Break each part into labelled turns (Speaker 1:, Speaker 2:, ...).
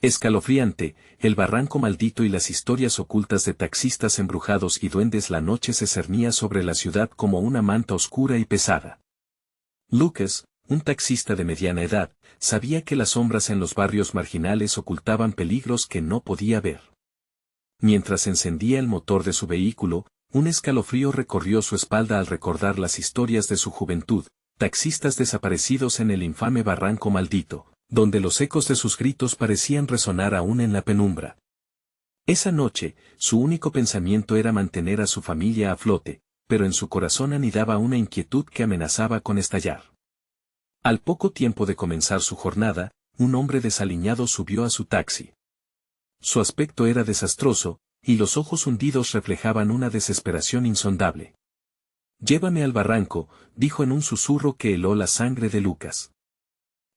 Speaker 1: Escalofriante, el barranco maldito y las historias ocultas de taxistas embrujados y duendes. La noche se cernía sobre la ciudad como una manta oscura y pesada. Lucas, un taxista de mediana edad, sabía que las sombras en los barrios marginales ocultaban peligros que no podía ver. Mientras encendía el motor de su vehículo, un escalofrío recorrió su espalda al recordar las historias de su juventud, taxistas desaparecidos en el infame barranco maldito, donde los ecos de sus gritos parecían resonar aún en la penumbra. Esa noche, su único pensamiento era mantener a su familia a flote, pero en su corazón anidaba una inquietud que amenazaba con estallar. Al poco tiempo de comenzar su jornada, un hombre desaliñado subió a su taxi. Su aspecto era desastroso, y los ojos hundidos reflejaban una desesperación insondable. «Llévame al barranco», dijo en un susurro que heló la sangre de Lucas.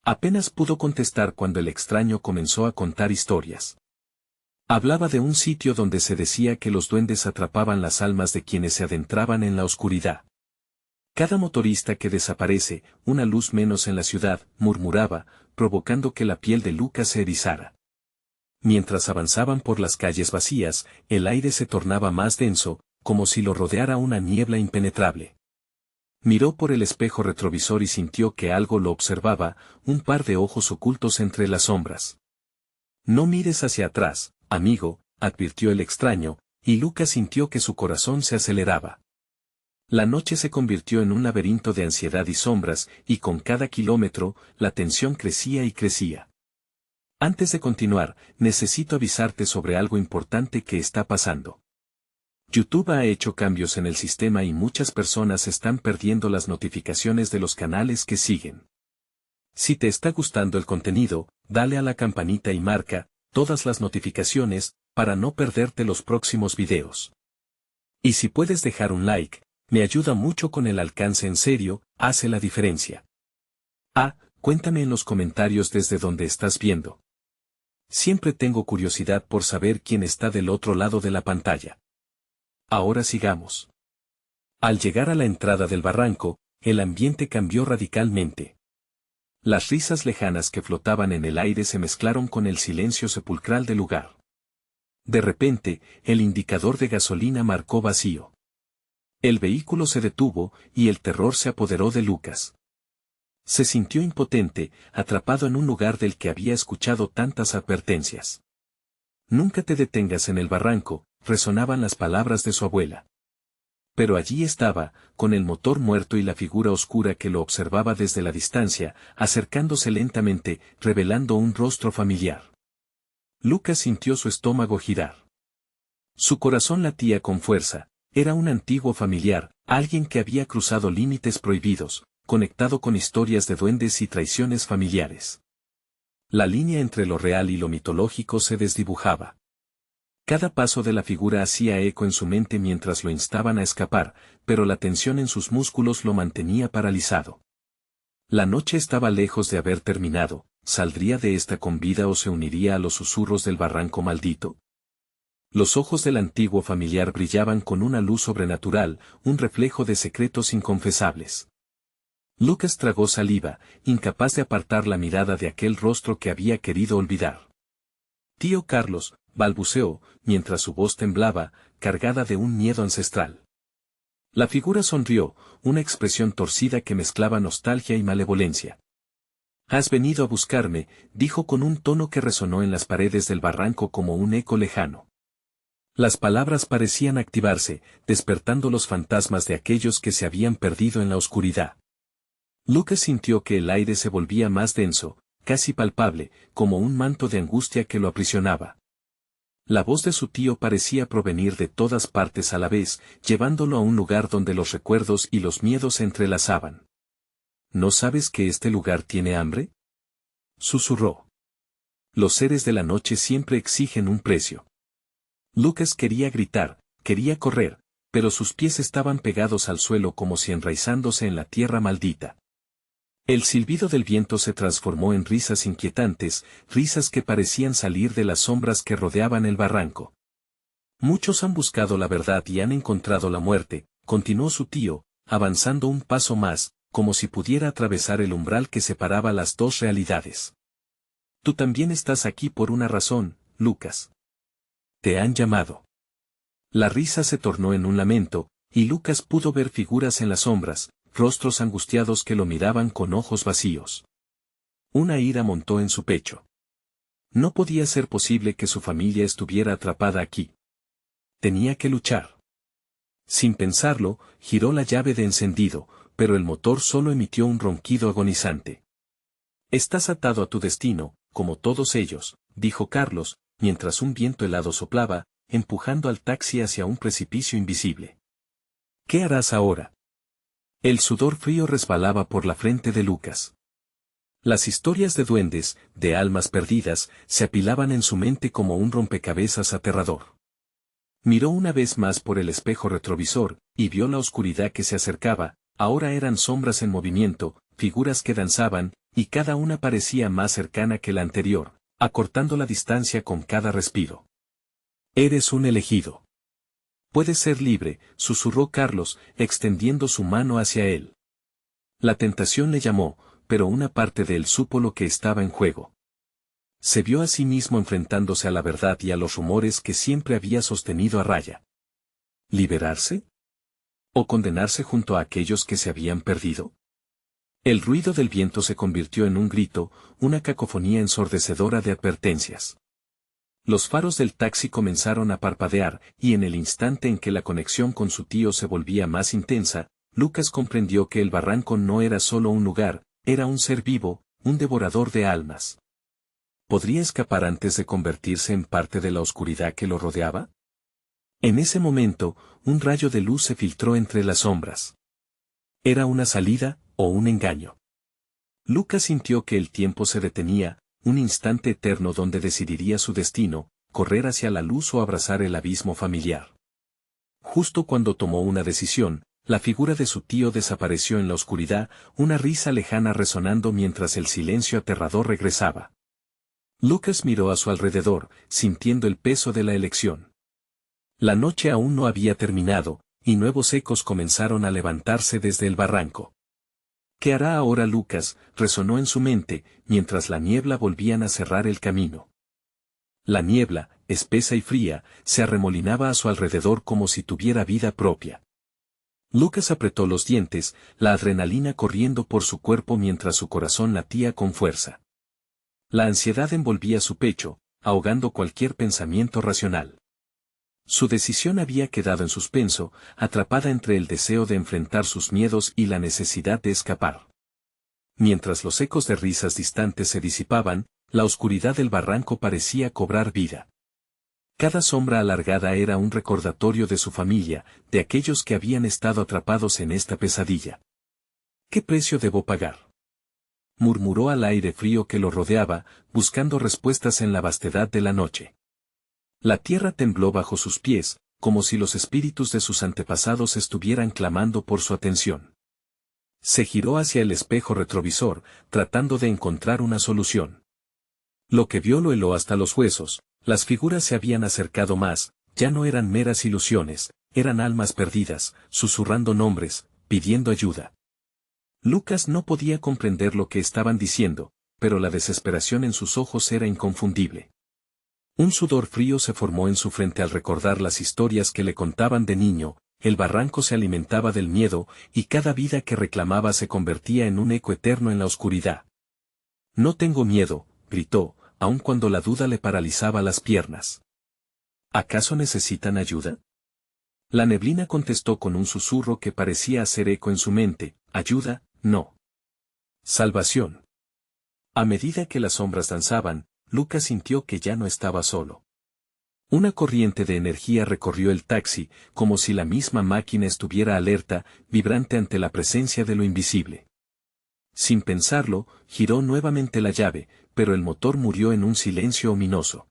Speaker 1: Apenas pudo contestar cuando el extraño comenzó a contar historias. Hablaba de un sitio donde se decía que los duendes atrapaban las almas de quienes se adentraban en la oscuridad. Cada motorista que desaparece, una luz menos en la ciudad, murmuraba, provocando que la piel de Lucas se erizara. Mientras avanzaban por las calles vacías, el aire se tornaba más denso, como si lo rodeara una niebla impenetrable. Miró por el espejo retrovisor y sintió que algo lo observaba, un par de ojos ocultos entre las sombras. «No mires hacia atrás, amigo», advirtió el extraño, y Lucas sintió que su corazón se aceleraba. La noche se convirtió en un laberinto de ansiedad y sombras, y con cada kilómetro, la tensión crecía y crecía. «Antes de continuar, necesito avisarte sobre algo importante que está pasando. YouTube ha hecho cambios en el sistema y muchas personas están perdiendo las notificaciones de los canales que siguen. Si te está gustando el contenido, dale a la campanita y marca todas las notificaciones para no perderte los próximos videos. Y si puedes dejar un like, me ayuda mucho con el alcance. En serio, hace la diferencia. Cuéntame en los comentarios desde donde estás viendo. Siempre tengo curiosidad por saber quién está del otro lado de la pantalla. Ahora sigamos. Al llegar a la entrada del barranco, el ambiente cambió radicalmente. Las risas lejanas que flotaban en el aire se mezclaron con el silencio sepulcral del lugar. De repente, el indicador de gasolina marcó vacío. El vehículo se detuvo, y el terror se apoderó de Lucas. Se sintió impotente, atrapado en un lugar del que había escuchado tantas advertencias. «Nunca te detengas en el barranco», resonaban las palabras de su abuela. Pero allí estaba, con el motor muerto y la figura oscura que lo observaba desde la distancia, acercándose lentamente, revelando un rostro familiar. Lucas sintió su estómago girar. Su corazón latía con fuerza. Era un antiguo familiar, alguien que había cruzado límites prohibidos, conectado con historias de duendes y traiciones familiares. La línea entre lo real y lo mitológico se desdibujaba. Cada paso de la figura hacía eco en su mente mientras lo instaban a escapar, pero la tensión en sus músculos lo mantenía paralizado. La noche estaba lejos de haber terminado. ¿Saldría de esta con vida o se uniría a los susurros del barranco maldito? Los ojos del antiguo familiar brillaban con una luz sobrenatural, un reflejo de secretos inconfesables. Lucas tragó saliva, incapaz de apartar la mirada de aquel rostro que había querido olvidar. «Tío Carlos», balbuceó, mientras su voz temblaba, cargada de un miedo ancestral. La figura sonrió, una expresión torcida que mezclaba nostalgia y malevolencia. «Has venido a buscarme», dijo con un tono que resonó en las paredes del barranco como un eco lejano. Las palabras parecían activarse, despertando los fantasmas de aquellos que se habían perdido en la oscuridad. Lucas sintió que el aire se volvía más denso, casi palpable, como un manto de angustia que lo aprisionaba. La voz de su tío parecía provenir de todas partes a la vez, llevándolo a un lugar donde los recuerdos y los miedos se entrelazaban. «¿No sabes que este lugar tiene hambre?», susurró. «Los seres de la noche siempre exigen un precio». Lucas quería gritar, quería correr, pero sus pies estaban pegados al suelo como si enraizándose en la tierra maldita. El silbido del viento se transformó en risas inquietantes, risas que parecían salir de las sombras que rodeaban el barranco. «Muchos han buscado la verdad y han encontrado la muerte», continuó su tío, avanzando un paso más, como si pudiera atravesar el umbral que separaba las dos realidades. Tú también estás aquí por una razón, Lucas. Te han llamado. La risa se tornó en un lamento, y Lucas pudo ver figuras en las sombras, rostros angustiados que lo miraban con ojos vacíos. Una ira montó en su pecho. No podía ser posible que su familia estuviera atrapada aquí. Tenía que luchar. Sin pensarlo, giró la llave de encendido, pero el motor solo emitió un ronquido agonizante. Estás atado a tu destino, como todos ellos, dijo Carlos, mientras un viento helado soplaba, empujando al taxi hacia un precipicio invisible. ¿Qué harás ahora? El sudor frío resbalaba por la frente de Lucas. Las historias de duendes, de almas perdidas, se apilaban en su mente como un rompecabezas aterrador. Miró una vez más por el espejo retrovisor, y vio la oscuridad que se acercaba. Ahora eran sombras en movimiento, figuras que danzaban, y cada una parecía más cercana que la anterior, acortando la distancia con cada respiro. Eres un elegido. Puedes ser libre, susurró Carlos, extendiendo su mano hacia él. La tentación le llamó, pero una parte de él supo lo que estaba en juego. Se vio a sí mismo enfrentándose a la verdad y a los rumores que siempre había sostenido a raya. ¿Liberarse? ¿O condenarse junto a aquellos que se habían perdido? El ruido del viento se convirtió en un grito, una cacofonía ensordecedora de advertencias. Los faros del taxi comenzaron a parpadear, y en el instante en que la conexión con su tío se volvía más intensa, Lucas comprendió que el barranco no era solo un lugar, era un ser vivo, un devorador de almas. ¿Podría escapar antes de convertirse en parte de la oscuridad que lo rodeaba? En ese momento, un rayo de luz se filtró entre las sombras. ¿Era una salida, o un engaño? Lucas sintió que el tiempo se detenía, un instante eterno donde decidiría su destino, correr hacia la luz o abrazar el abismo familiar. Justo cuando tomó una decisión, la figura de su tío desapareció en la oscuridad, una risa lejana resonando mientras el silencio aterrador regresaba. Lucas miró a su alrededor, sintiendo el peso de la elección. La noche aún no había terminado, y nuevos ecos comenzaron a levantarse desde el barranco. ¿Qué hará ahora Lucas?, resonó en su mente, mientras la niebla volvían a cerrar el camino. La niebla, espesa y fría, se arremolinaba a su alrededor como si tuviera vida propia. Lucas apretó los dientes, la adrenalina corriendo por su cuerpo mientras su corazón latía con fuerza. La ansiedad envolvía su pecho, ahogando cualquier pensamiento racional. Su decisión había quedado en suspenso, atrapada entre el deseo de enfrentar sus miedos y la necesidad de escapar. Mientras los ecos de risas distantes se disipaban, la oscuridad del barranco parecía cobrar vida. Cada sombra alargada era un recordatorio de su familia, de aquellos que habían estado atrapados en esta pesadilla. ¿Qué precio debo pagar?, murmuró al aire frío que lo rodeaba, buscando respuestas en la vastedad de la noche. La tierra tembló bajo sus pies, como si los espíritus de sus antepasados estuvieran clamando por su atención. Se giró hacia el espejo retrovisor, tratando de encontrar una solución. Lo que vio lo heló hasta los huesos, las figuras se habían acercado más, ya no eran meras ilusiones, eran almas perdidas, susurrando nombres, pidiendo ayuda. Lucas no podía comprender lo que estaban diciendo, pero la desesperación en sus ojos era inconfundible. Un sudor frío se formó en su frente al recordar las historias que le contaban de niño, el barranco se alimentaba del miedo, y cada vida que reclamaba se convertía en un eco eterno en la oscuridad. No tengo miedo, gritó, aun cuando la duda le paralizaba las piernas. ¿Acaso necesitan ayuda? La neblina contestó con un susurro que parecía hacer eco en su mente, ayuda, no. Salvación. A medida que las sombras danzaban, Lucas sintió que ya no estaba solo. Una corriente de energía recorrió el taxi, como si la misma máquina estuviera alerta, vibrante ante la presencia de lo invisible. Sin pensarlo, giró nuevamente la llave, pero el motor murió en un silencio ominoso.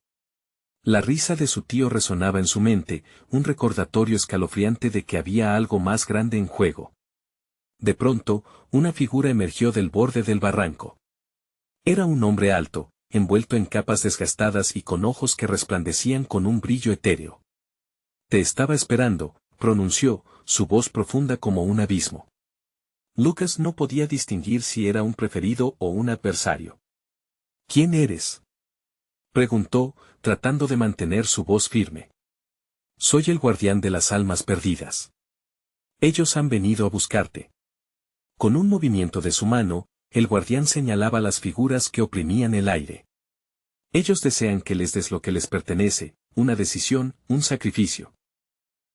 Speaker 1: La risa de su tío resonaba en su mente, un recordatorio escalofriante de que había algo más grande en juego. De pronto, una figura emergió del borde del barranco. Era un hombre alto, envuelto en capas desgastadas y con ojos que resplandecían con un brillo etéreo. Te estaba esperando, pronunció, su voz profunda como un abismo. Lucas no podía distinguir si era un preferido o un adversario. ¿Quién eres?, preguntó, tratando de mantener su voz firme. Soy el guardián de las almas perdidas. Ellos han venido a buscarte. Con un movimiento de su mano, el guardián señalaba las figuras que oprimían el aire. Ellos desean que les des lo que les pertenece, una decisión, un sacrificio.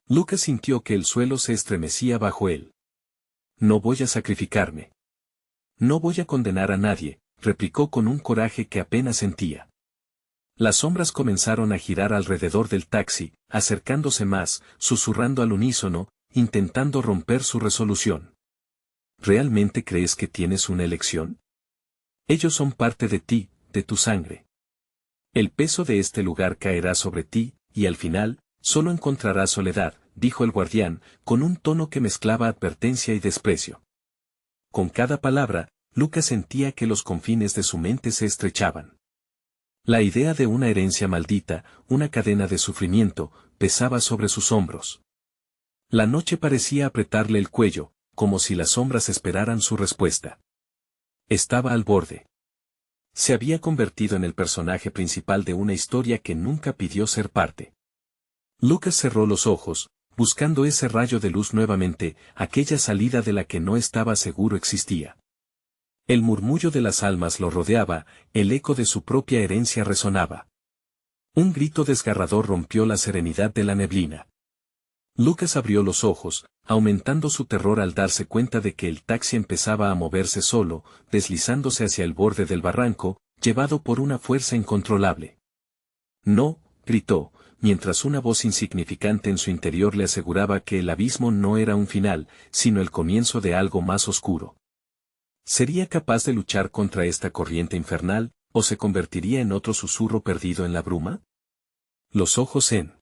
Speaker 1: Lucas sintió que el suelo se estremecía bajo él. No voy a sacrificarme. No voy a condenar a nadie, replicó con un coraje que apenas sentía. Las sombras comenzaron a girar alrededor del taxi, acercándose más, susurrando al unísono, intentando romper su resolución. ¿Realmente crees que tienes una elección? Ellos son parte de ti, de tu sangre. El peso de este lugar caerá sobre ti, y al final, solo encontrarás soledad, dijo el guardián, con un tono que mezclaba advertencia y desprecio. Con cada palabra, Lucas sentía que los confines de su mente se estrechaban. La idea de una herencia maldita, una cadena de sufrimiento, pesaba sobre sus hombros. La noche parecía apretarle el cuello, como si las sombras esperaran su respuesta. Estaba al borde. Se había convertido en el personaje principal de una historia que nunca pidió ser parte. Lucas cerró los ojos, buscando ese rayo de luz nuevamente, aquella salida de la que no estaba seguro existía. El murmullo de las almas lo rodeaba, el eco de su propia herencia resonaba. Un grito desgarrador rompió la serenidad de la neblina. Lucas abrió los ojos, aumentando su terror al darse cuenta de que el taxi empezaba a moverse solo, deslizándose hacia el borde del barranco, llevado por una fuerza incontrolable. No, gritó, mientras una voz insignificante en su interior le aseguraba que el abismo no era un final, sino el comienzo de algo más oscuro. ¿Sería capaz de luchar contra esta corriente infernal, o se convertiría en otro susurro perdido en la bruma? Los ojos en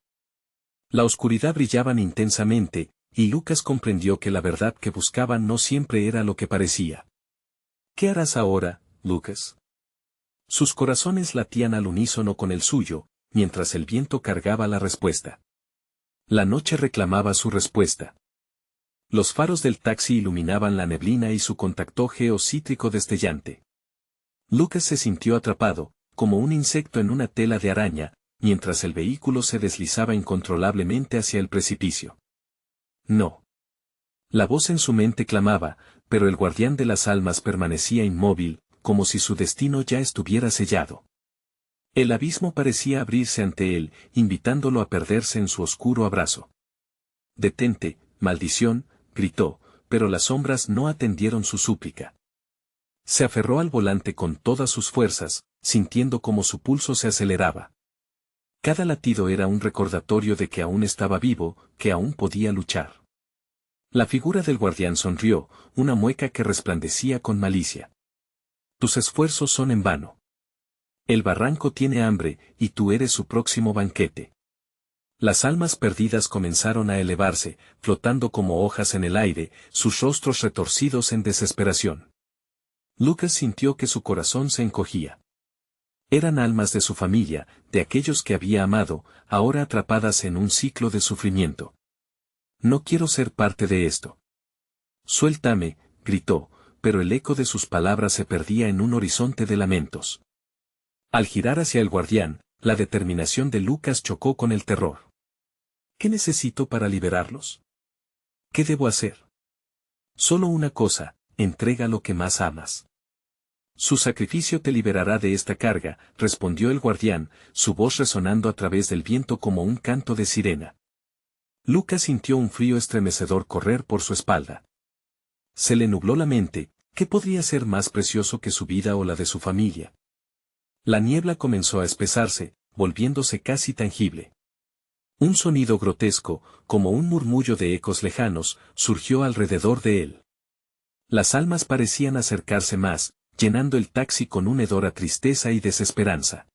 Speaker 1: la oscuridad brillaban intensamente, y Lucas comprendió que la verdad que buscaba no siempre era lo que parecía. ¿Qué harás ahora, Lucas? Sus corazones latían al unísono con el suyo, mientras el viento cargaba la respuesta. La noche reclamaba su respuesta. Los faros del taxi iluminaban la neblina y su contacto geocítrico destellante. Lucas se sintió atrapado, como un insecto en una tela de araña, mientras el vehículo se deslizaba incontrolablemente hacia el precipicio. No. La voz en su mente clamaba, pero el guardián de las almas permanecía inmóvil, como si su destino ya estuviera sellado. El abismo parecía abrirse ante él, invitándolo a perderse en su oscuro abrazo. «Detente, maldición», gritó, pero las sombras no atendieron su súplica. Se aferró al volante con todas sus fuerzas, sintiendo como su pulso se aceleraba. Cada latido era un recordatorio de que aún estaba vivo, que aún podía luchar. La figura del guardián sonrió, una mueca que resplandecía con malicia. Tus esfuerzos son en vano. El barranco tiene hambre, y tú eres su próximo banquete. Las almas perdidas comenzaron a elevarse, flotando como hojas en el aire, sus rostros retorcidos en desesperación. Lucas sintió que su corazón se encogía. Eran almas de su familia, de aquellos que había amado, ahora atrapadas en un ciclo de sufrimiento. No quiero ser parte de esto. Suéltame, gritó, pero el eco de sus palabras se perdía en un horizonte de lamentos. Al girar hacia el guardián, la determinación de Lucas chocó con el terror. ¿Qué necesito para liberarlos? ¿Qué debo hacer? Solo una cosa, entrega lo que más amas. Su sacrificio te liberará de esta carga, respondió el guardián, su voz resonando a través del viento como un canto de sirena. Lucas sintió un frío estremecedor correr por su espalda. Se le nubló la mente, ¿qué podría ser más precioso que su vida o la de su familia? La niebla comenzó a espesarse, volviéndose casi tangible. Un sonido grotesco, como un murmullo de ecos lejanos, surgió alrededor de él. Las almas parecían acercarse más, llenando el taxi con un hedor a tristeza y desesperanza.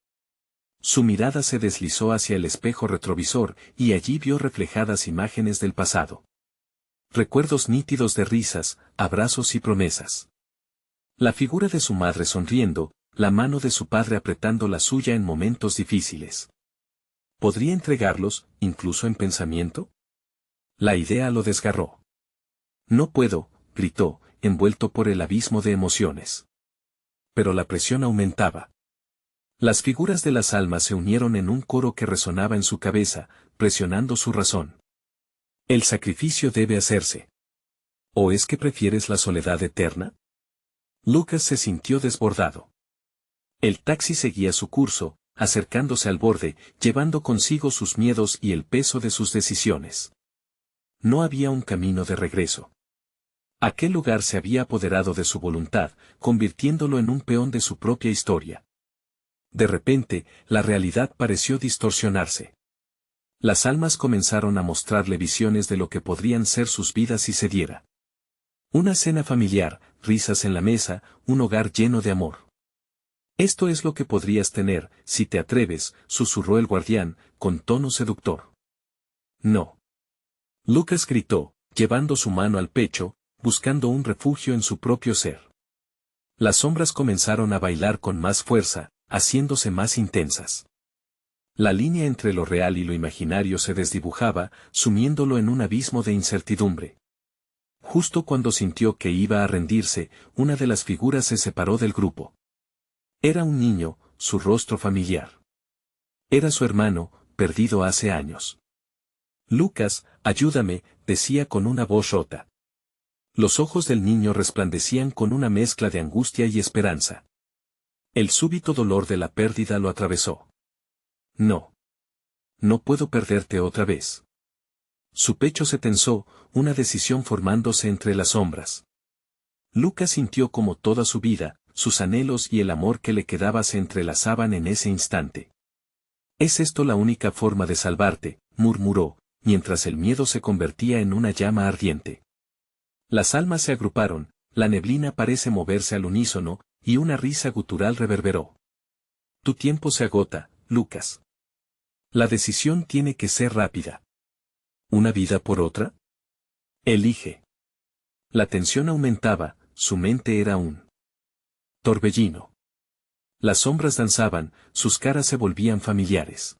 Speaker 1: Su mirada se deslizó hacia el espejo retrovisor, y allí vio reflejadas imágenes del pasado. Recuerdos nítidos de risas, abrazos y promesas. La figura de su madre sonriendo, la mano de su padre apretando la suya en momentos difíciles. ¿Podría entregarlos, incluso en pensamiento? La idea lo desgarró. No puedo, gritó, envuelto por el abismo de emociones. Pero la presión aumentaba. Las figuras de las almas se unieron en un coro que resonaba en su cabeza, presionando su razón. El sacrificio debe hacerse. ¿O es que prefieres la soledad eterna? Lucas se sintió desbordado. El taxi seguía su curso, acercándose al borde, llevando consigo sus miedos y el peso de sus decisiones. No había un camino de regreso. Aquel lugar se había apoderado de su voluntad, convirtiéndolo en un peón de su propia historia. De repente, la realidad pareció distorsionarse. Las almas comenzaron a mostrarle visiones de lo que podrían ser sus vidas si se diera. Una cena familiar, risas en la mesa, un hogar lleno de amor. Esto es lo que podrías tener, si te atreves, susurró el guardián, con tono seductor. No. Lucas gritó, llevando su mano al pecho, buscando un refugio en su propio ser. Las sombras comenzaron a bailar con más fuerza, haciéndose más intensas. La línea entre lo real y lo imaginario se desdibujaba, sumiéndolo en un abismo de incertidumbre. Justo cuando sintió que iba a rendirse, una de las figuras se separó del grupo. Era un niño, su rostro familiar. Era su hermano, perdido hace años. Lucas, ayúdame, decía con una voz rota. Los ojos del niño resplandecían con una mezcla de angustia y esperanza. El súbito dolor de la pérdida lo atravesó. No. No puedo perderte otra vez. Su pecho se tensó, una decisión formándose entre las sombras. Lucas sintió como toda su vida, sus anhelos y el amor que le quedaba se entrelazaban en ese instante. ¿Es esto la única forma de salvarte?, murmuró, mientras el miedo se convertía en una llama ardiente. Las almas se agruparon, la neblina parece moverse al unísono, y una risa gutural reverberó. Tu tiempo se agota, Lucas. La decisión tiene que ser rápida. ¿Una vida por otra? Elige. La tensión aumentaba, su mente era un torbellino. Las sombras danzaban, sus caras se volvían familiares.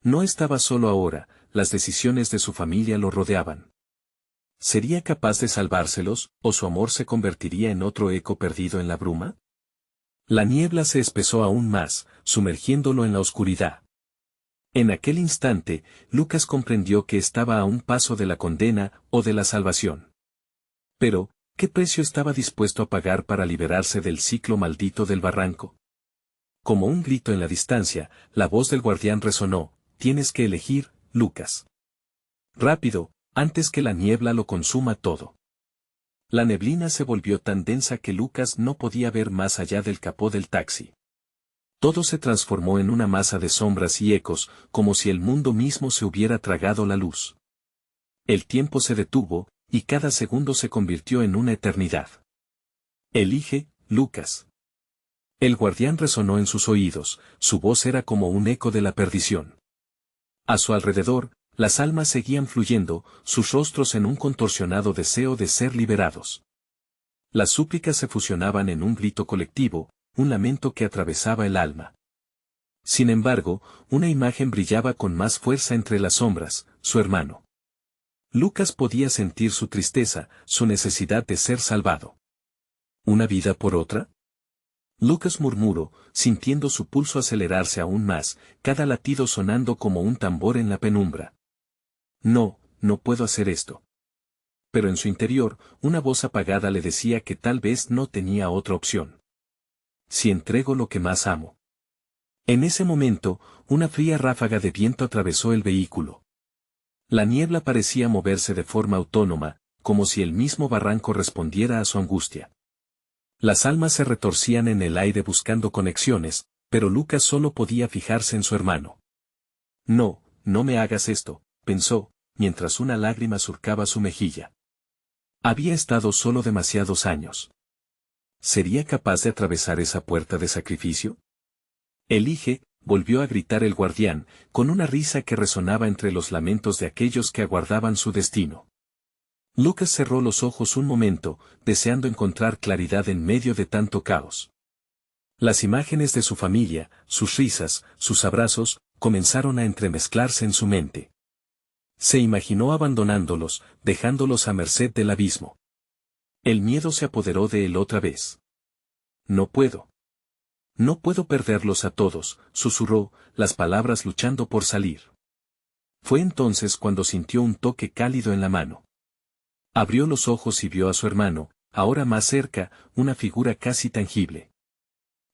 Speaker 1: No estaba solo ahora, las decisiones de su familia lo rodeaban. ¿Sería capaz de salvárselos, o su amor se convertiría en otro eco perdido en la bruma? La niebla se espesó aún más, sumergiéndolo en la oscuridad. En aquel instante, Lucas comprendió que estaba a un paso de la condena o de la salvación. Pero, ¿qué precio estaba dispuesto a pagar para liberarse del ciclo maldito del barranco? Como un grito en la distancia, la voz del guardián resonó: tienes que elegir, Lucas. Rápido, antes que la niebla lo consuma todo. La neblina se volvió tan densa que Lucas no podía ver más allá del capó del taxi. Todo se transformó en una masa de sombras y ecos, como si el mundo mismo se hubiera tragado la luz. El tiempo se detuvo, y cada segundo se convirtió en una eternidad. Elige, Lucas. El guardián resonó en sus oídos, su voz era como un eco de la perdición. A su alrededor, las almas seguían fluyendo, sus rostros en un contorsionado deseo de ser liberados. Las súplicas se fusionaban en un grito colectivo, un lamento que atravesaba el alma. Sin embargo, una imagen brillaba con más fuerza entre las sombras, su hermano. Lucas podía sentir su tristeza, su necesidad de ser salvado. ¿Una vida por otra? Lucas murmuró, sintiendo su pulso acelerarse aún más, cada latido sonando como un tambor en la penumbra. No, no puedo hacer esto. Pero en su interior, una voz apagada le decía que tal vez no tenía otra opción. Si entrego lo que más amo. En ese momento, una fría ráfaga de viento atravesó el vehículo. La niebla parecía moverse de forma autónoma, como si el mismo barranco respondiera a su angustia. Las almas se retorcían en el aire buscando conexiones, pero Lucas solo podía fijarse en su hermano. No, no me hagas esto, pensó, mientras una lágrima surcaba su mejilla. Había estado solo demasiados años. ¿Sería capaz de atravesar esa puerta de sacrificio? Elige, volvió a gritar el guardián, con una risa que resonaba entre los lamentos de aquellos que aguardaban su destino. Lucas cerró los ojos un momento, deseando encontrar claridad en medio de tanto caos. Las imágenes de su familia, sus risas, sus abrazos, comenzaron a entremezclarse en su mente. Se imaginó abandonándolos, dejándolos a merced del abismo. El miedo se apoderó de él otra vez. No puedo. No puedo perderlos a todos, susurró, las palabras luchando por salir. Fue entonces cuando sintió un toque cálido en la mano. Abrió los ojos y vio a su hermano, ahora más cerca, una figura casi tangible.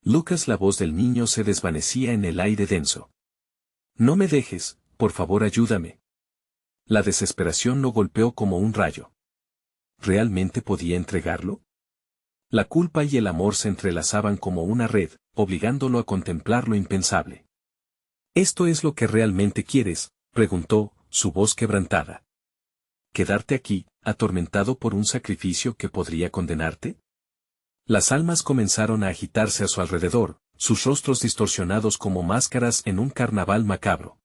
Speaker 1: Lucas, la voz del niño se desvanecía en el aire denso. No me dejes, por favor ayúdame. La desesperación lo golpeó como un rayo. ¿Realmente podía entregarlo? La culpa y el amor se entrelazaban como una red, obligándolo a contemplar lo impensable. ¿Esto es lo que realmente quieres?, preguntó, su voz quebrantada. ¿Quedarte aquí, atormentado por un sacrificio que podría condenarte? Las almas comenzaron a agitarse a su alrededor, sus rostros distorsionados como máscaras en un carnaval macabro.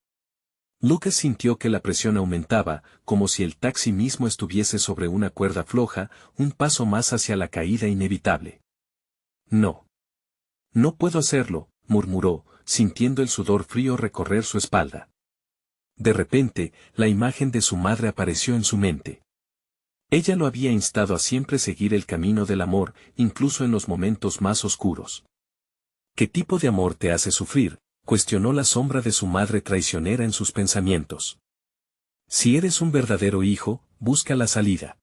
Speaker 1: Lucas sintió que la presión aumentaba, como si el taxi mismo estuviese sobre una cuerda floja, un paso más hacia la caída inevitable. No. No puedo hacerlo, murmuró, sintiendo el sudor frío recorrer su espalda. De repente, la imagen de su madre apareció en su mente. Ella lo había instado a siempre seguir el camino del amor, incluso en los momentos más oscuros. ¿Qué tipo de amor te hace sufrir?, cuestionó la sombra de su madre traicionera en sus pensamientos. Si eres un verdadero hijo, busca la salida.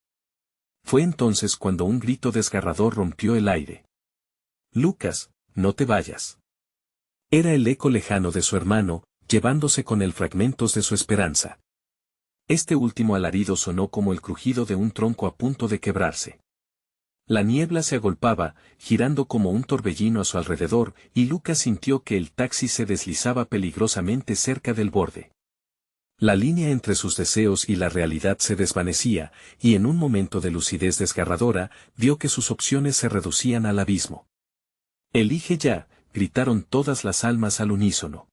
Speaker 1: Fue entonces cuando un grito desgarrador rompió el aire. Lucas, no te vayas. Era el eco lejano de su hermano, llevándose con él fragmentos de su esperanza. Este último alarido sonó como el crujido de un tronco a punto de quebrarse. La niebla se agolpaba, girando como un torbellino a su alrededor, y Lucas sintió que el taxi se deslizaba peligrosamente cerca del borde. La línea entre sus deseos y la realidad se desvanecía, y en un momento de lucidez desgarradora, vio que sus opciones se reducían al abismo. «Elige ya», gritaron todas las almas al unísono.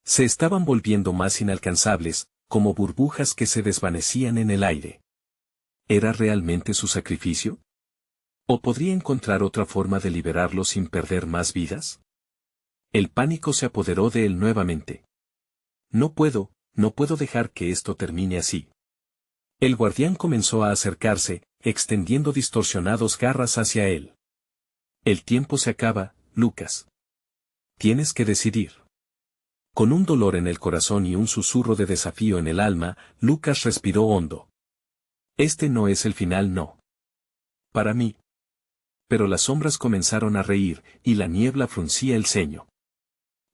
Speaker 1: Se estaban volviendo más inalcanzables, como burbujas que se desvanecían en el aire. ¿Era realmente su sacrificio? ¿O podría encontrar otra forma de liberarlo sin perder más vidas? El pánico se apoderó de él nuevamente. No puedo dejar que esto termine así. El guardián comenzó a acercarse, extendiendo distorsionados garras hacia él. El tiempo se acaba, Lucas. Tienes que decidir. Con un dolor en el corazón y un susurro de desafío en el alma, Lucas respiró hondo. Este no es el final, no. Para mí. Pero las sombras comenzaron a reír, y la niebla fruncía el ceño.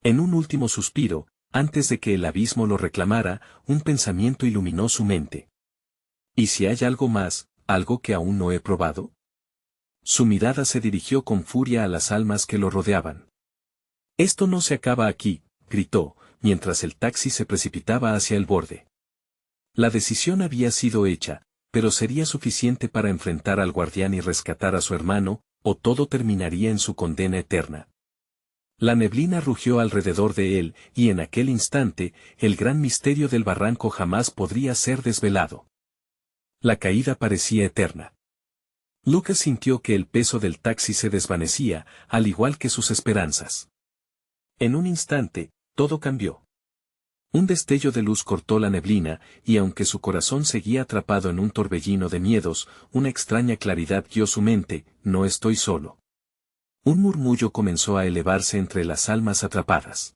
Speaker 1: En un último suspiro, antes de que el abismo lo reclamara, un pensamiento iluminó su mente. ¿Y si hay algo más, algo que aún no he probado? Su mirada se dirigió con furia a las almas que lo rodeaban. Esto no se acaba aquí, gritó, mientras el taxi se precipitaba hacia el borde. La decisión había sido hecha, pero sería suficiente para enfrentar al guardián y rescatar a su hermano, o todo terminaría en su condena eterna. La neblina rugió alrededor de él, y en aquel instante, el gran misterio del barranco jamás podría ser desvelado. La caída parecía eterna. Lucas sintió que el peso del taxi se desvanecía, al igual que sus esperanzas. En un instante, todo cambió. Un destello de luz cortó la neblina, y aunque su corazón seguía atrapado en un torbellino de miedos, una extraña claridad guió su mente: no estoy solo. Un murmullo comenzó a elevarse entre las almas atrapadas.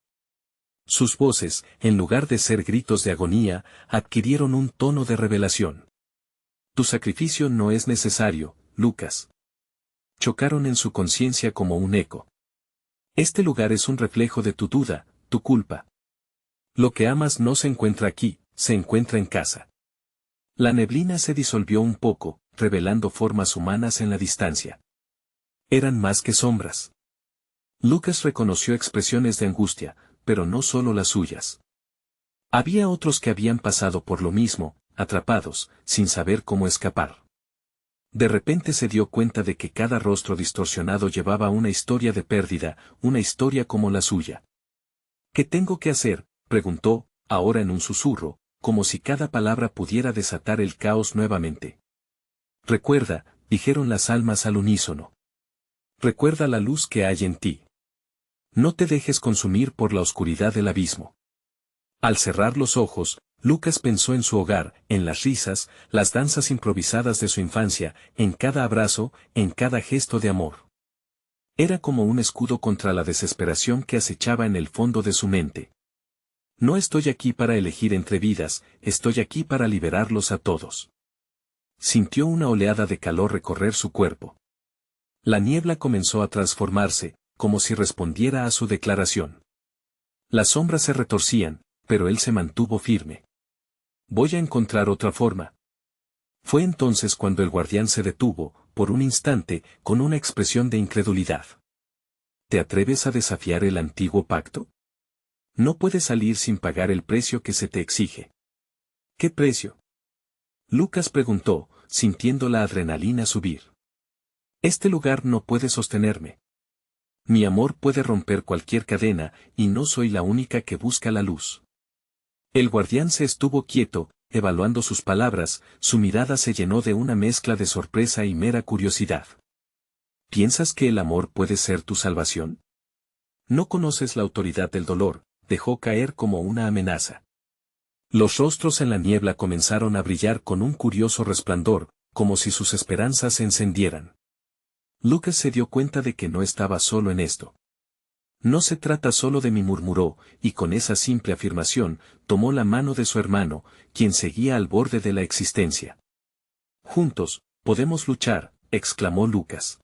Speaker 1: Sus voces, en lugar de ser gritos de agonía, adquirieron un tono de revelación. Tu sacrificio no es necesario, Lucas. Chocaron en su conciencia como un eco. Este lugar es un reflejo de tu duda, tu culpa. Lo que amas no se encuentra aquí, se encuentra en casa. La neblina se disolvió un poco, revelando formas humanas en la distancia. Eran más que sombras. Lucas reconoció expresiones de angustia, pero no solo las suyas. Había otros que habían pasado por lo mismo, atrapados, sin saber cómo escapar. De repente se dio cuenta de que cada rostro distorsionado llevaba una historia de pérdida, una historia como la suya. ¿Qué tengo que hacer?, preguntó, ahora en un susurro, como si cada palabra pudiera desatar el caos nuevamente. Recuerda, dijeron las almas al unísono. Recuerda la luz que hay en ti. No te dejes consumir por la oscuridad del abismo. Al cerrar los ojos, Lucas pensó en su hogar, en las risas, las danzas improvisadas de su infancia, en cada abrazo, en cada gesto de amor. Era como un escudo contra la desesperación que acechaba en el fondo de su mente. No estoy aquí para elegir entre vidas, estoy aquí para liberarlos a todos. Sintió una oleada de calor recorrer su cuerpo. La niebla comenzó a transformarse, como si respondiera a su declaración. Las sombras se retorcían, pero él se mantuvo firme. Voy a encontrar otra forma. Fue entonces cuando el guardián se detuvo, por un instante, con una expresión de incredulidad. ¿Te atreves a desafiar el antiguo pacto? No puedes salir sin pagar el precio que se te exige. ¿Qué precio? Lucas preguntó, sintiendo la adrenalina subir. Este lugar no puede sostenerme. Mi amor puede romper cualquier cadena, y no soy la única que busca la luz. El guardián se estuvo quieto, evaluando sus palabras, su mirada se llenó de una mezcla de sorpresa y mera curiosidad. ¿Piensas que el amor puede ser tu salvación? No conoces la autoridad del dolor, dejó caer como una amenaza. Los rostros en la niebla comenzaron a brillar con un curioso resplandor, como si sus esperanzas se encendieran. Lucas se dio cuenta de que no estaba solo en esto. No se trata solo de mí, murmuró, y con esa simple afirmación, tomó la mano de su hermano, quien seguía al borde de la existencia. Juntos, podemos luchar, exclamó Lucas.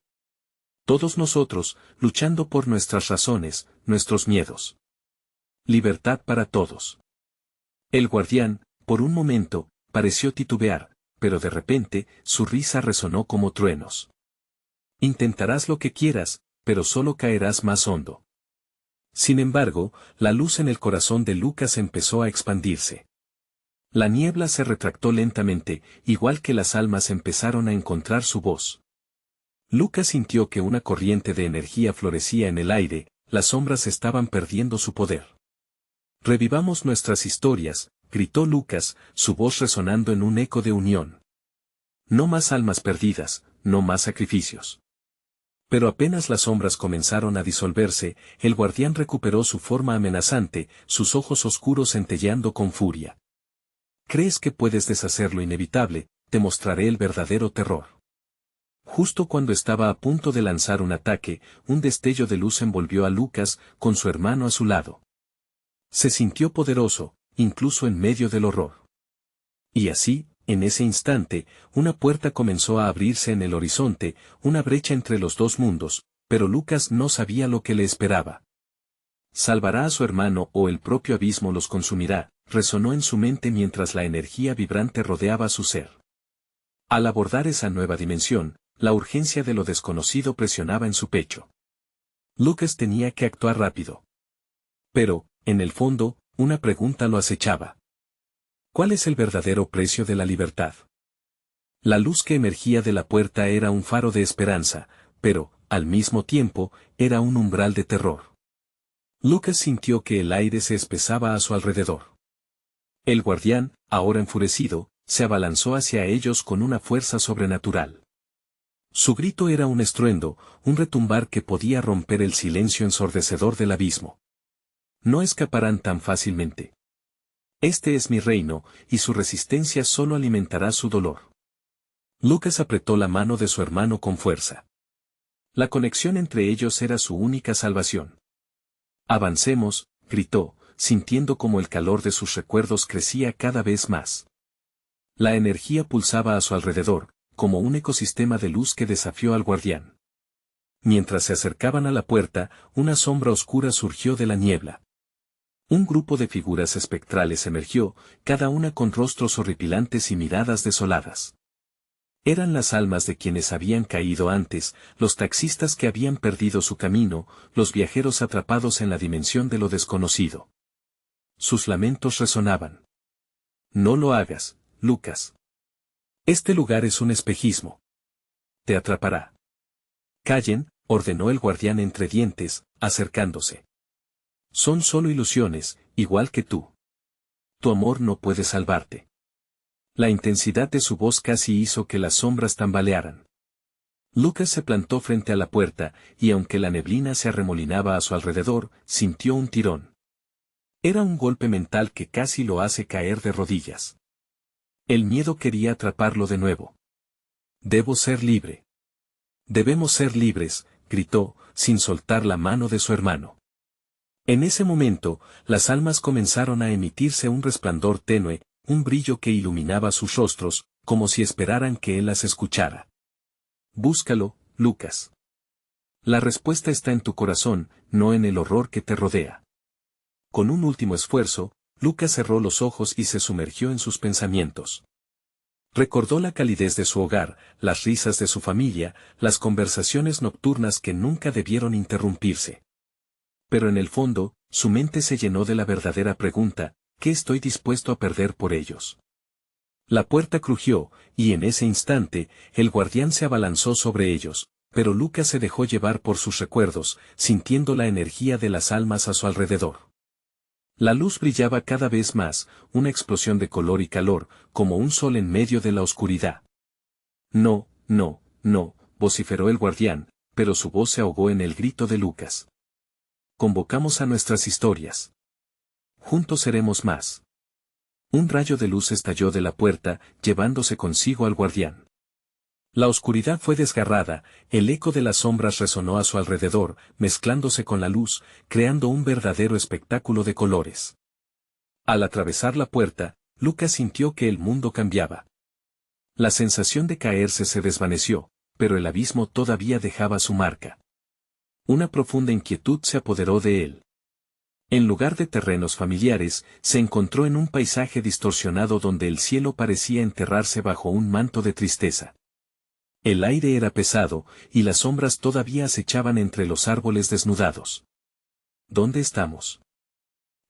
Speaker 1: Todos nosotros, luchando por nuestras razones, nuestros miedos. Libertad para todos. El guardián, por un momento, pareció titubear, pero de repente, su risa resonó como truenos. Intentarás lo que quieras, pero solo caerás más hondo. Sin embargo, la luz en el corazón de Lucas empezó a expandirse. La niebla se retractó lentamente, igual que las almas empezaron a encontrar su voz. Lucas sintió que una corriente de energía florecía en el aire, las sombras estaban perdiendo su poder. Revivamos nuestras historias, gritó Lucas, su voz resonando en un eco de unión. No más almas perdidas, no más sacrificios. Pero apenas las sombras comenzaron a disolverse, el guardián recuperó su forma amenazante, sus ojos oscuros centelleando con furia. ¿Crees que puedes deshacer lo inevitable? Te mostraré el verdadero terror. Justo cuando estaba a punto de lanzar un ataque, un destello de luz envolvió a Lucas, con su hermano a su lado. Se sintió poderoso, incluso en medio del horror. Y así, en ese instante, una puerta comenzó a abrirse en el horizonte, una brecha entre los dos mundos, pero Lucas no sabía lo que le esperaba. ¿Salvará a su hermano o el propio abismo los consumirá?, resonó en su mente mientras la energía vibrante rodeaba su ser. Al abordar esa nueva dimensión, la urgencia de lo desconocido presionaba en su pecho. Lucas tenía que actuar rápido. Pero, en el fondo, una pregunta lo acechaba. ¿Cuál es el verdadero precio de la libertad? La luz que emergía de la puerta era un faro de esperanza, pero, al mismo tiempo, era un umbral de terror. Lucas sintió que el aire se espesaba a su alrededor. El guardián, ahora enfurecido, se abalanzó hacia ellos con una fuerza sobrenatural. Su grito era un estruendo, un retumbar que podía romper el silencio ensordecedor del abismo. No escaparán tan fácilmente. Este es mi reino, y su resistencia solo alimentará su dolor. Lucas apretó la mano de su hermano con fuerza. La conexión entre ellos era su única salvación. Avancemos, gritó, sintiendo como el calor de sus recuerdos crecía cada vez más. La energía pulsaba a su alrededor, como un ecosistema de luz que desafió al guardián. Mientras se acercaban a la puerta, una sombra oscura surgió de la niebla. Un grupo de figuras espectrales emergió, cada una con rostros horripilantes y miradas desoladas. Eran las almas de quienes habían caído antes, los taxistas que habían perdido su camino, los viajeros atrapados en la dimensión de lo desconocido. Sus lamentos resonaban. No lo hagas, Lucas. Este lugar es un espejismo. Te atrapará. Callen, ordenó el guardián entre dientes, acercándose. Son solo ilusiones, igual que tú. Tu amor no puede salvarte. La intensidad de su voz casi hizo que las sombras tambalearan. Lucas se plantó frente a la puerta, y aunque la neblina se arremolinaba a su alrededor, sintió un tirón. Era un golpe mental que casi lo hace caer de rodillas. El miedo quería atraparlo de nuevo. Debo ser libre. Debemos ser libres, gritó, sin soltar la mano de su hermano. En ese momento, las almas comenzaron a emitirse un resplandor tenue, un brillo que iluminaba sus rostros, como si esperaran que él las escuchara. Búscalo, Lucas. La respuesta está en tu corazón, no en el horror que te rodea. Con un último esfuerzo, Lucas cerró los ojos y se sumergió en sus pensamientos. Recordó la calidez de su hogar, las risas de su familia, las conversaciones nocturnas que nunca debieron interrumpirse. Pero en el fondo, su mente se llenó de la verdadera pregunta: ¿qué estoy dispuesto a perder por ellos? La puerta crujió, y en ese instante, el guardián se abalanzó sobre ellos, pero Lucas se dejó llevar por sus recuerdos, sintiendo la energía de las almas a su alrededor. La luz brillaba cada vez más, una explosión de color y calor, como un sol en medio de la oscuridad. No, no, no, vociferó el guardián, pero su voz se ahogó en el grito de Lucas. Convocamos a nuestras historias. Juntos seremos más. Un rayo de luz estalló de la puerta, llevándose consigo al guardián. La oscuridad fue desgarrada, el eco de las sombras resonó a su alrededor, mezclándose con la luz, creando un verdadero espectáculo de colores. Al atravesar la puerta, Lucas sintió que el mundo cambiaba. La sensación de caerse se desvaneció, pero el abismo todavía dejaba su marca. Una profunda inquietud se apoderó de él. En lugar de terrenos familiares, se encontró en un paisaje distorsionado donde el cielo parecía enterrarse bajo un manto de tristeza. El aire era pesado, y las sombras todavía acechaban entre los árboles desnudados. ¿Dónde estamos?,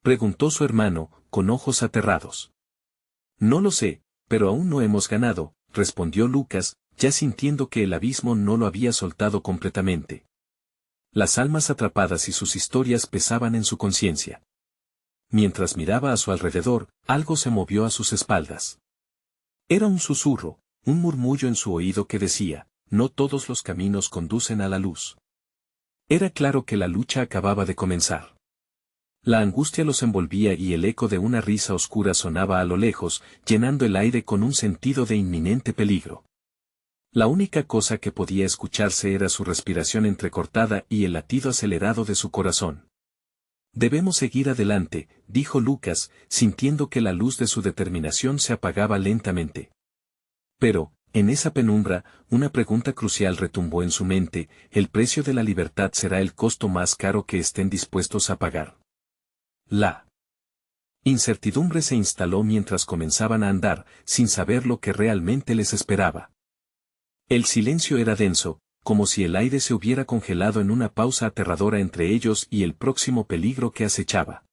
Speaker 1: preguntó su hermano, con ojos aterrados. No lo sé, pero aún no hemos ganado, respondió Lucas, ya sintiendo que el abismo no lo había soltado completamente. Las almas atrapadas y sus historias pesaban en su conciencia. Mientras miraba a su alrededor, algo se movió a sus espaldas. Era un susurro, un murmullo en su oído que decía: no todos los caminos conducen a la luz. Era claro que la lucha acababa de comenzar. La angustia los envolvía y el eco de una risa oscura sonaba a lo lejos, llenando el aire con un sentido de inminente peligro. La única cosa que podía escucharse era su respiración entrecortada y el latido acelerado de su corazón. Debemos seguir adelante, dijo Lucas, sintiendo que la luz de su determinación se apagaba lentamente. Pero, en esa penumbra, una pregunta crucial retumbó en su mente: ¿el precio de la libertad será el costo más caro que estén dispuestos a pagar? La incertidumbre se instaló mientras comenzaban a andar, sin saber lo que realmente les esperaba. El silencio era denso, como si el aire se hubiera congelado en una pausa aterradora entre ellos y el próximo peligro que acechaba.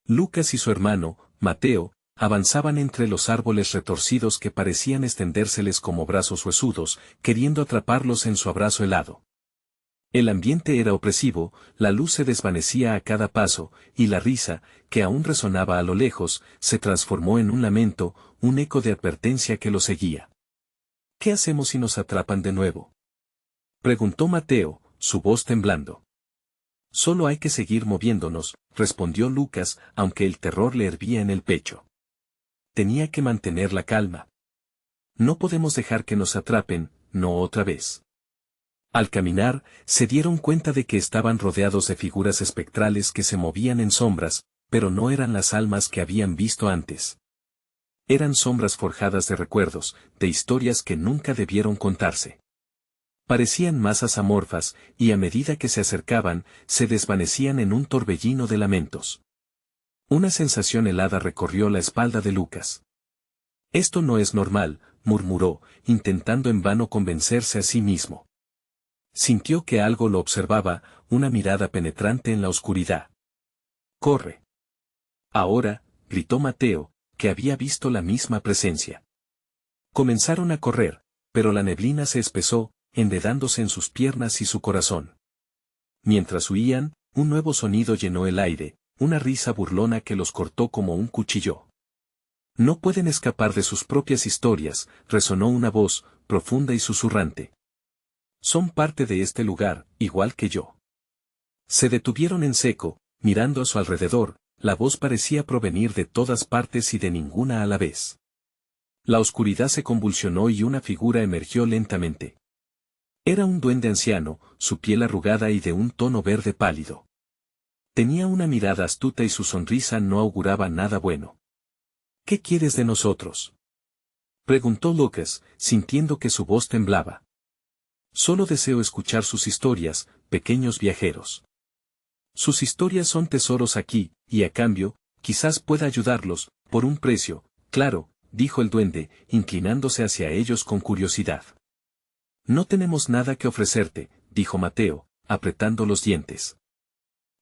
Speaker 1: Lucas y su hermano, Mateo, avanzaban entre los árboles retorcidos que parecían extendérseles como brazos huesudos, queriendo atraparlos en su abrazo helado. El ambiente era opresivo, la luz se desvanecía a cada paso, y la risa, que aún resonaba a lo lejos, se transformó en un lamento, un eco de advertencia que los seguía. ¿Qué hacemos si nos atrapan de nuevo?, preguntó Mateo, su voz temblando. Solo hay que seguir moviéndonos, respondió Lucas, aunque el terror le hervía en el pecho. Tenía que mantener la calma. No podemos dejar que nos atrapen, no otra vez. Al caminar, se dieron cuenta de que estaban rodeados de figuras espectrales que se movían en sombras, pero no eran las almas que habían visto antes. Eran sombras forjadas de recuerdos, de historias que nunca debieron contarse. Parecían masas amorfas, y a medida que se acercaban, se desvanecían en un torbellino de lamentos. Una sensación helada recorrió la espalda de Lucas. Esto no es normal, murmuró, intentando en vano convencerse a sí mismo. Sintió que algo lo observaba, una mirada penetrante en la oscuridad. ¡Corre! Ahora, gritó Mateo, que había visto la misma presencia. Comenzaron a correr, pero la neblina se espesó, enredándose en sus piernas y su corazón. Mientras huían, un nuevo sonido llenó el aire, una risa burlona que los cortó como un cuchillo. No pueden escapar de sus propias historias, resonó una voz, profunda y susurrante. Son parte de este lugar, igual que yo. Se detuvieron en seco, mirando a su alrededor, la voz parecía provenir de todas partes y de ninguna a la vez. La oscuridad se convulsionó y una figura emergió lentamente. Era un duende anciano, su piel arrugada y de un tono verde pálido. Tenía una mirada astuta y su sonrisa no auguraba nada bueno. ¿Qué quieres de nosotros?, preguntó Lucas, sintiendo que su voz temblaba. Solo deseo escuchar sus historias, pequeños viajeros. Sus historias son tesoros aquí, y a cambio, quizás pueda ayudarlos, por un precio, claro, dijo el duende, inclinándose hacia ellos con curiosidad. No tenemos nada que ofrecerte, dijo Mateo, apretando los dientes.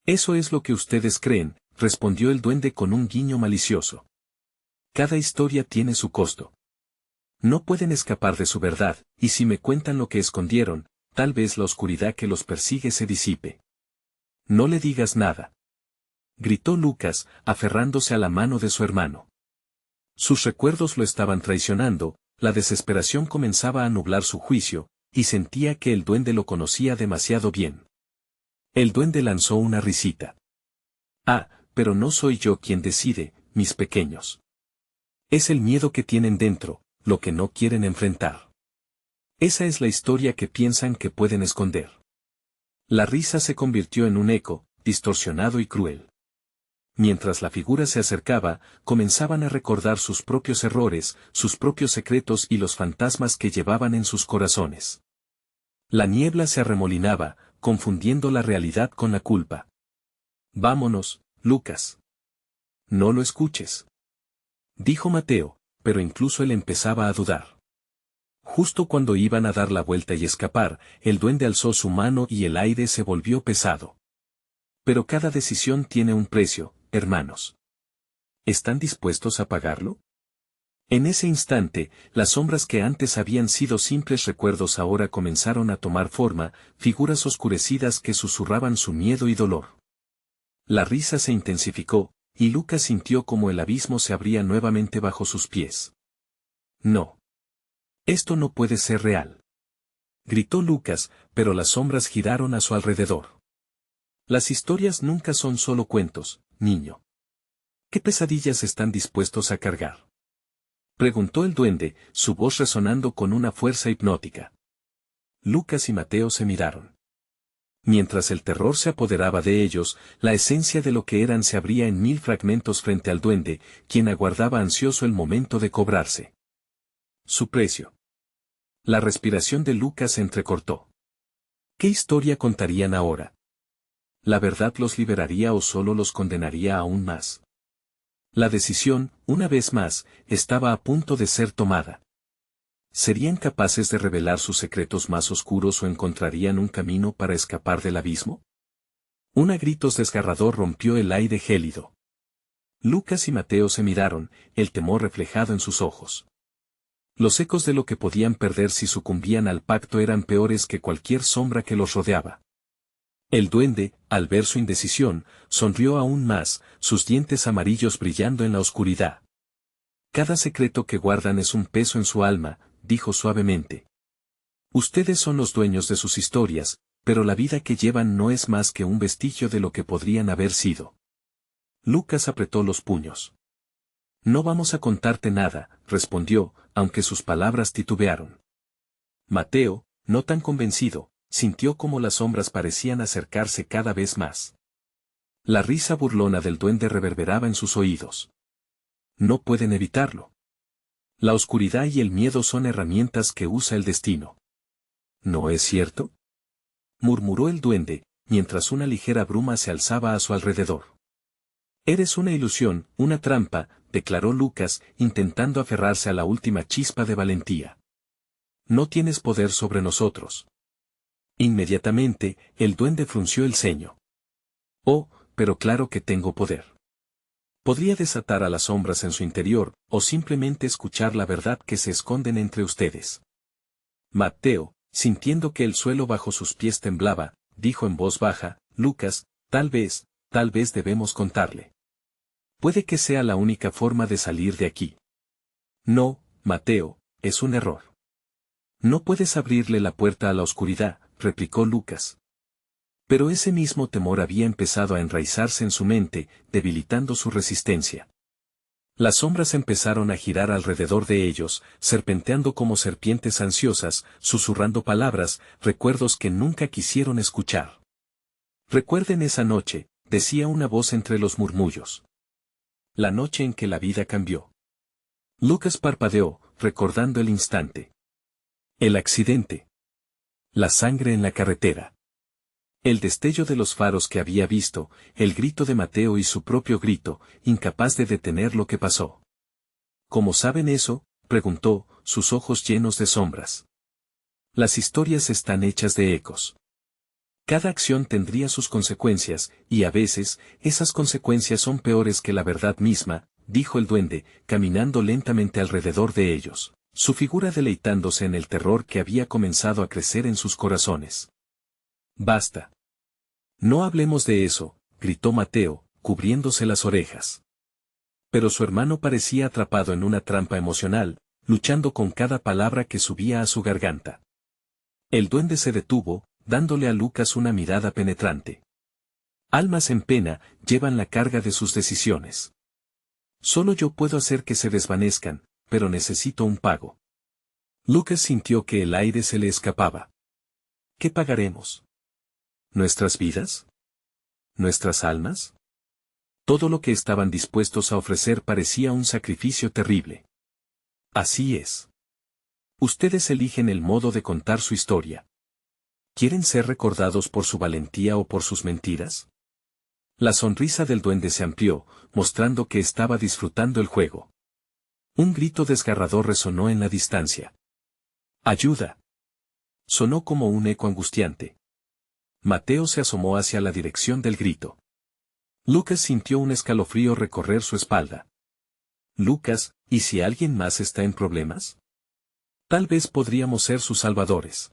Speaker 1: Eso es lo que ustedes creen, respondió el duende con un guiño malicioso. Cada historia tiene su costo. No pueden escapar de su verdad, y si me cuentan lo que escondieron, tal vez la oscuridad que los persigue se disipe. No le digas nada, gritó Lucas, aferrándose a la mano de su hermano. Sus recuerdos lo estaban traicionando, la desesperación comenzaba a nublar su juicio, y sentía que el duende lo conocía demasiado bien. El duende lanzó una risita. Ah, pero no soy yo quien decide, mis pequeños. Es el miedo que tienen dentro, lo que no quieren enfrentar. Esa es la historia que piensan que pueden esconder. La risa se convirtió en un eco, distorsionado y cruel. Mientras la figura se acercaba, comenzaban a recordar sus propios errores, sus propios secretos y los fantasmas que llevaban en sus corazones. La niebla se arremolinaba, confundiendo la realidad con la culpa. Vámonos, Lucas. No lo escuches, dijo Mateo, pero incluso él empezaba a dudar. Justo cuando iban a dar la vuelta y escapar, el duende alzó su mano y el aire se volvió pesado. Pero cada decisión tiene un precio, hermanos. ¿Están dispuestos a pagarlo? En ese instante, las sombras que antes habían sido simples recuerdos ahora comenzaron a tomar forma, figuras oscurecidas que susurraban su miedo y dolor. La risa se intensificó, y Lucas sintió como el abismo se abría nuevamente bajo sus pies. No. Esto no puede ser real, gritó Lucas, pero las sombras giraron a su alrededor. Las historias nunca son solo cuentos, niño. ¿Qué pesadillas están dispuestos a cargar?, preguntó el duende, su voz resonando con una fuerza hipnótica. Lucas y Mateo se miraron. Mientras el terror se apoderaba de ellos, la esencia de lo que eran se abría en 1000 fragmentos frente al duende, quien aguardaba ansioso el momento de cobrarse su precio. La respiración de Lucas se entrecortó. ¿Qué historia contarían ahora? ¿La verdad los liberaría o solo los condenaría aún más? La decisión, una vez más, estaba a punto de ser tomada. ¿Serían capaces de revelar sus secretos más oscuros o encontrarían un camino para escapar del abismo? Un grito desgarrador rompió el aire gélido. Lucas y Mateo se miraron, el temor reflejado en sus ojos. Los ecos de lo que podían perder si sucumbían al pacto eran peores que cualquier sombra que los rodeaba. El duende, al ver su indecisión, sonrió aún más, sus dientes amarillos brillando en la oscuridad. Cada secreto que guardan es un peso en su alma, dijo suavemente. Ustedes son los dueños de sus historias, pero la vida que llevan no es más que un vestigio de lo que podrían haber sido. Lucas apretó los puños. No vamos a contarte nada, respondió, aunque sus palabras titubearon. Mateo, no tan convencido, sintió como las sombras parecían acercarse cada vez más. La risa burlona del duende reverberaba en sus oídos. No pueden evitarlo. La oscuridad y el miedo son herramientas que usa el destino. ¿No es cierto?, murmuró el duende, mientras una ligera bruma se alzaba a su alrededor. Eres una ilusión, una trampa, declaró Lucas, intentando aferrarse a la última chispa de valentía. No tienes poder sobre nosotros. Inmediatamente, el duende frunció el ceño. Oh, pero claro que tengo poder. Podría desatar a las sombras en su interior, o simplemente escuchar la verdad que se esconden entre ustedes. Mateo, sintiendo que el suelo bajo sus pies temblaba, dijo en voz baja, Lucas, tal vez debemos contarle. Puede que sea la única forma de salir de aquí. No, Mateo, es un error. No puedes abrirle la puerta a la oscuridad, replicó Lucas. Pero ese mismo temor había empezado a enraizarse en su mente, debilitando su resistencia. Las sombras empezaron a girar alrededor de ellos, serpenteando como serpientes ansiosas, susurrando palabras, recuerdos que nunca quisieron escuchar. Recuerden esa noche, decía una voz entre los murmullos. La noche en que la vida cambió. Lucas parpadeó, recordando el instante. El accidente. La sangre en la carretera. El destello de los faros que había visto, el grito de Mateo y su propio grito, incapaz de detener lo que pasó. ¿Cómo saben eso?, preguntó, sus ojos llenos de sombras. Las historias están hechas de ecos. Cada acción tendría sus consecuencias, y a veces, esas consecuencias son peores que la verdad misma, dijo el duende, caminando lentamente alrededor de ellos, su figura deleitándose en el terror que había comenzado a crecer en sus corazones. Basta. No hablemos de eso, gritó Mateo, cubriéndose las orejas. Pero su hermano parecía atrapado en una trampa emocional, luchando con cada palabra que subía a su garganta. El duende se detuvo, dándole a Lucas una mirada penetrante. Almas en pena, llevan la carga de sus decisiones. Solo yo puedo hacer que se desvanezcan, pero necesito un pago. Lucas sintió que el aire se le escapaba. ¿Qué pagaremos? ¿Nuestras vidas? ¿Nuestras almas? Todo lo que estaban dispuestos a ofrecer parecía un sacrificio terrible. Así es. Ustedes eligen el modo de contar su historia. ¿Quieren ser recordados por su valentía o por sus mentiras? La sonrisa del duende se amplió, mostrando que estaba disfrutando el juego. Un grito desgarrador resonó en la distancia. ¡Ayuda! Sonó como un eco angustiante. Mateo se asomó hacia la dirección del grito. Lucas sintió un escalofrío recorrer su espalda. Lucas, ¿y si alguien más está en problemas? Tal vez podríamos ser sus salvadores.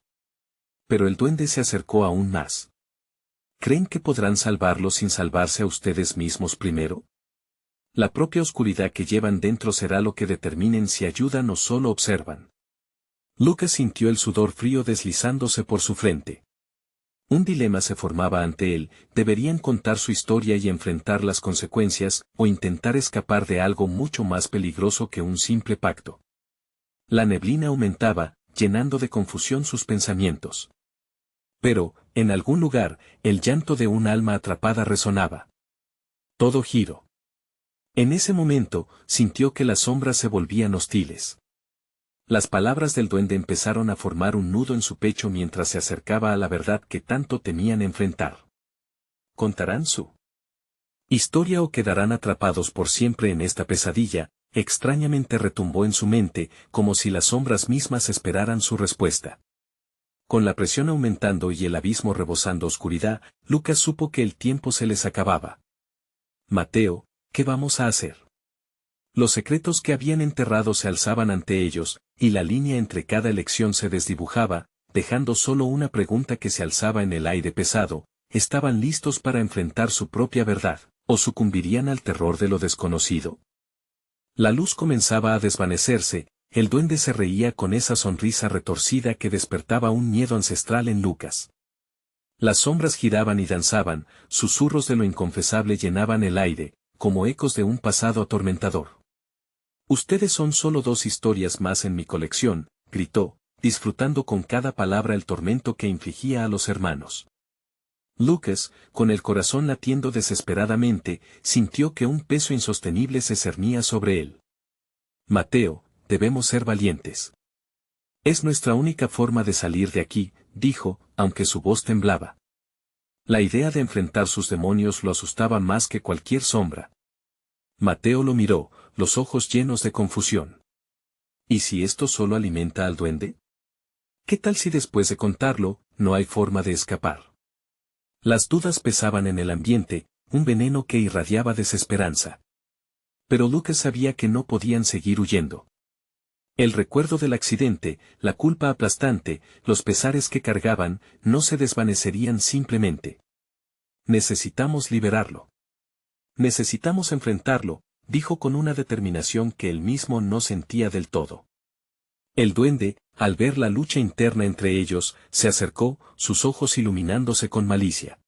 Speaker 1: Pero el duende se acercó aún más. ¿Creen que podrán salvarlos sin salvarse a ustedes mismos primero? La propia oscuridad que llevan dentro será lo que determinen si ayudan o solo observan. Lucas sintió el sudor frío deslizándose por su frente. Un dilema se formaba ante él, deberían contar su historia y enfrentar las consecuencias, o intentar escapar de algo mucho más peligroso que un simple pacto. La neblina aumentaba, llenando de confusión sus pensamientos. Pero, en algún lugar, el llanto de un alma atrapada resonaba. Todo giró. En ese momento, sintió que las sombras se volvían hostiles. Las palabras del duende empezaron a formar un nudo en su pecho mientras se acercaba a la verdad que tanto temían enfrentar. ¿Contarán su historia o quedarán atrapados por siempre en esta pesadilla? Extrañamente retumbó en su mente, como si las sombras mismas esperaran su respuesta. Con la presión aumentando y el abismo rebosando oscuridad, Lucas supo que el tiempo se les acababa. Mateo, ¿qué vamos a hacer? Los secretos que habían enterrado se alzaban ante ellos, y la línea entre cada elección se desdibujaba, dejando solo una pregunta que se alzaba en el aire pesado: ¿estaban listos para enfrentar su propia verdad, o sucumbirían al terror de lo desconocido? La luz comenzaba a desvanecerse, el duende se reía con esa sonrisa retorcida que despertaba un miedo ancestral en Lucas. Las sombras giraban y danzaban, susurros de lo inconfesable llenaban el aire, como ecos de un pasado atormentador. Ustedes son solo dos historias más en mi colección, gritó, disfrutando con cada palabra el tormento que infligía a los hermanos. Lucas, con el corazón latiendo desesperadamente, sintió que un peso insostenible se cernía sobre él. Mateo, debemos ser valientes. Es nuestra única forma de salir de aquí, dijo, aunque su voz temblaba. La idea de enfrentar sus demonios lo asustaba más que cualquier sombra. Mateo lo miró, los ojos llenos de confusión. ¿Y si esto solo alimenta al duende? ¿Qué tal si después de contarlo, no hay forma de escapar? Las dudas pesaban en el ambiente, un veneno que irradiaba desesperanza. Pero Lucas sabía que no podían seguir huyendo. El recuerdo del accidente, la culpa aplastante, los pesares que cargaban, no se desvanecerían simplemente. Necesitamos liberarlo. Necesitamos enfrentarlo, dijo con una determinación que él mismo no sentía del todo. El duende, al ver la lucha interna entre ellos, se acercó, sus ojos iluminándose con malicia.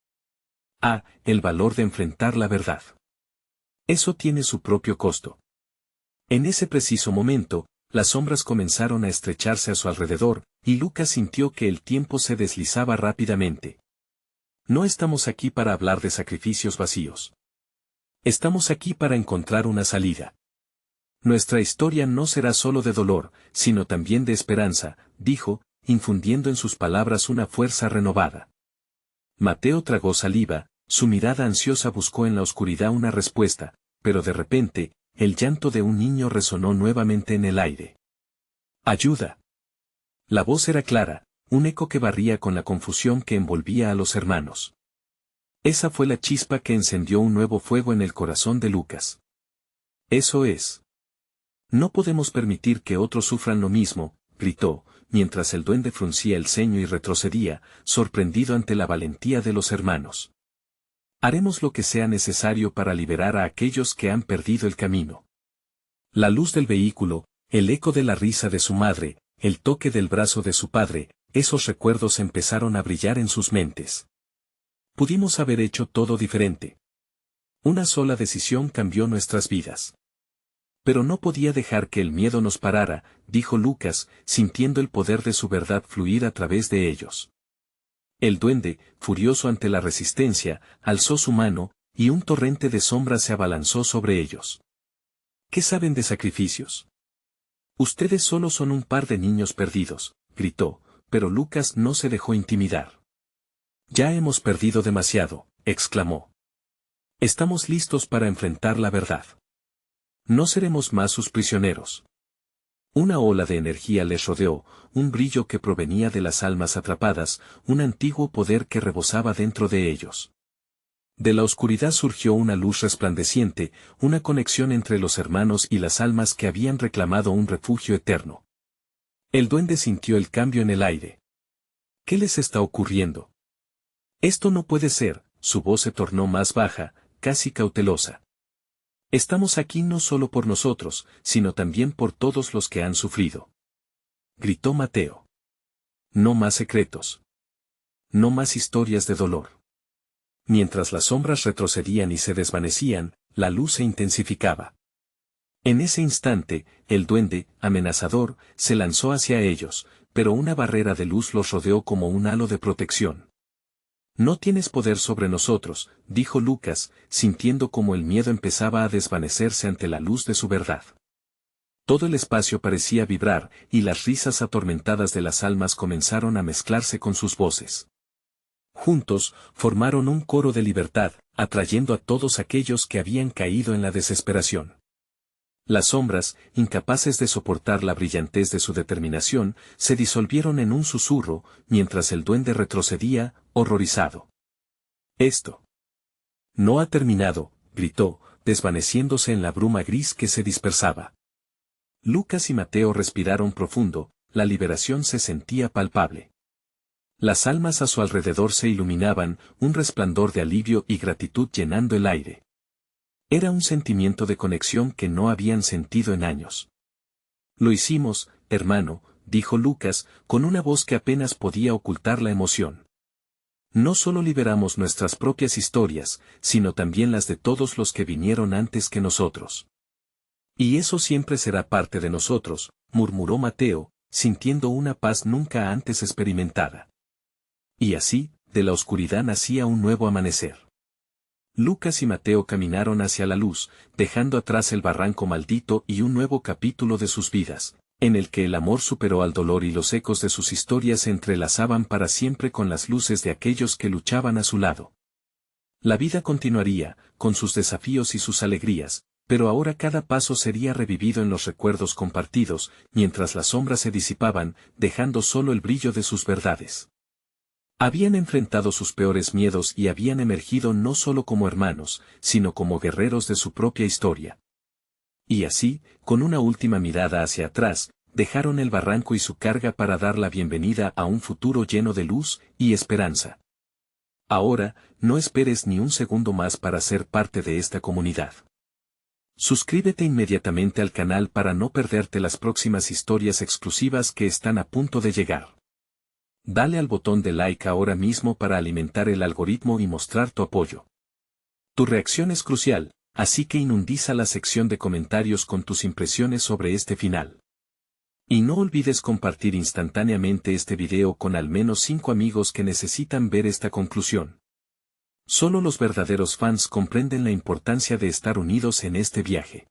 Speaker 1: El valor de enfrentar la verdad. Eso tiene su propio costo. En ese preciso momento, las sombras comenzaron a estrecharse a su alrededor, y Lucas sintió que el tiempo se deslizaba rápidamente. No estamos aquí para hablar de sacrificios vacíos. Estamos aquí para encontrar una salida. Nuestra historia no será solo de dolor, sino también de esperanza, dijo, infundiendo en sus palabras una fuerza renovada. Mateo tragó saliva, su mirada ansiosa buscó en la oscuridad una respuesta, pero de repente, el llanto de un niño resonó nuevamente en el aire. ¡Ayuda! La voz era clara, un eco que barría con la confusión que envolvía a los hermanos. Esa fue la chispa que encendió un nuevo fuego en el corazón de Lucas. Eso es. No podemos permitir que otros sufran lo mismo, gritó, mientras el duende fruncía el ceño y retrocedía, sorprendido ante la valentía de los hermanos. Haremos lo que sea necesario para liberar a aquellos que han perdido el camino. La luz del vehículo, el eco de la risa de su madre, el toque del brazo de su padre, esos recuerdos empezaron a brillar en sus mentes. Pudimos haber hecho todo diferente. Una sola decisión cambió nuestras vidas. Pero no podía dejar que el miedo nos parara, dijo Lucas, sintiendo el poder de su verdad fluir a través de ellos. El duende, furioso ante la resistencia, alzó su mano, y un torrente de sombras se abalanzó sobre ellos. ¿Qué saben de sacrificios? Ustedes solo son un par de niños perdidos, gritó, pero Lucas no se dejó intimidar. Ya hemos perdido demasiado, exclamó. Estamos listos para enfrentar la verdad. No seremos más sus prisioneros. Una ola de energía les rodeó, un brillo que provenía de las almas atrapadas, un antiguo poder que rebosaba dentro de ellos. De la oscuridad surgió una luz resplandeciente, una conexión entre los hermanos y las almas que habían reclamado un refugio eterno. El duende sintió el cambio en el aire. ¿Qué les está ocurriendo? Esto no puede ser, su voz se tornó más baja, casi cautelosa. Estamos aquí no solo por nosotros, sino también por todos los que han sufrido. Gritó Mateo. No más secretos. No más historias de dolor. Mientras las sombras retrocedían y se desvanecían, la luz se intensificaba. En ese instante, el duende, amenazador, se lanzó hacia ellos, pero una barrera de luz los rodeó como un halo de protección. No tienes poder sobre nosotros, dijo Lucas, sintiendo como el miedo empezaba a desvanecerse ante la luz de su verdad. Todo el espacio parecía vibrar, y las risas atormentadas de las almas comenzaron a mezclarse con sus voces. Juntos, formaron un coro de libertad, atrayendo a todos aquellos que habían caído en la desesperación. Las sombras, incapaces de soportar la brillantez de su determinación, se disolvieron en un susurro, mientras el duende retrocedía, horrorizado. Esto no ha terminado, gritó, desvaneciéndose en la bruma gris que se dispersaba. Lucas y Mateo respiraron profundo, la liberación se sentía palpable. Las almas a su alrededor se iluminaban, un resplandor de alivio y gratitud llenando el aire. Era un sentimiento de conexión que no habían sentido en años. Lo hicimos, hermano, dijo Lucas, con una voz que apenas podía ocultar la emoción. No solo liberamos nuestras propias historias, sino también las de todos los que vinieron antes que nosotros. Y eso siempre será parte de nosotros, murmuró Mateo, sintiendo una paz nunca antes experimentada. Y así, de la oscuridad nacía un nuevo amanecer. Lucas y Mateo caminaron hacia la luz, dejando atrás el barranco maldito y un nuevo capítulo de sus vidas, en el que el amor superó al dolor y los ecos de sus historias se entrelazaban para siempre con las luces de aquellos que luchaban a su lado. La vida continuaría, con sus desafíos y sus alegrías, pero ahora cada paso sería revivido en los recuerdos compartidos, mientras las sombras se disipaban, dejando solo el brillo de sus verdades. Habían enfrentado sus peores miedos y habían emergido no solo como hermanos, sino como guerreros de su propia historia. Y así, con una última mirada hacia atrás, dejaron el barranco y su carga para dar la bienvenida a un futuro lleno de luz y esperanza. Ahora, no esperes ni un segundo más para ser parte de esta comunidad. Suscríbete inmediatamente al canal para no perderte las próximas historias exclusivas que están a punto de llegar. Dale al botón de like ahora mismo para alimentar el algoritmo y mostrar tu apoyo. Tu reacción es crucial, Así que inundiza la sección de comentarios con tus impresiones sobre este final. Y no olvides compartir instantáneamente este video con al menos 5 amigos que necesitan ver esta conclusión. Solo los verdaderos fans comprenden la importancia de estar unidos en este viaje.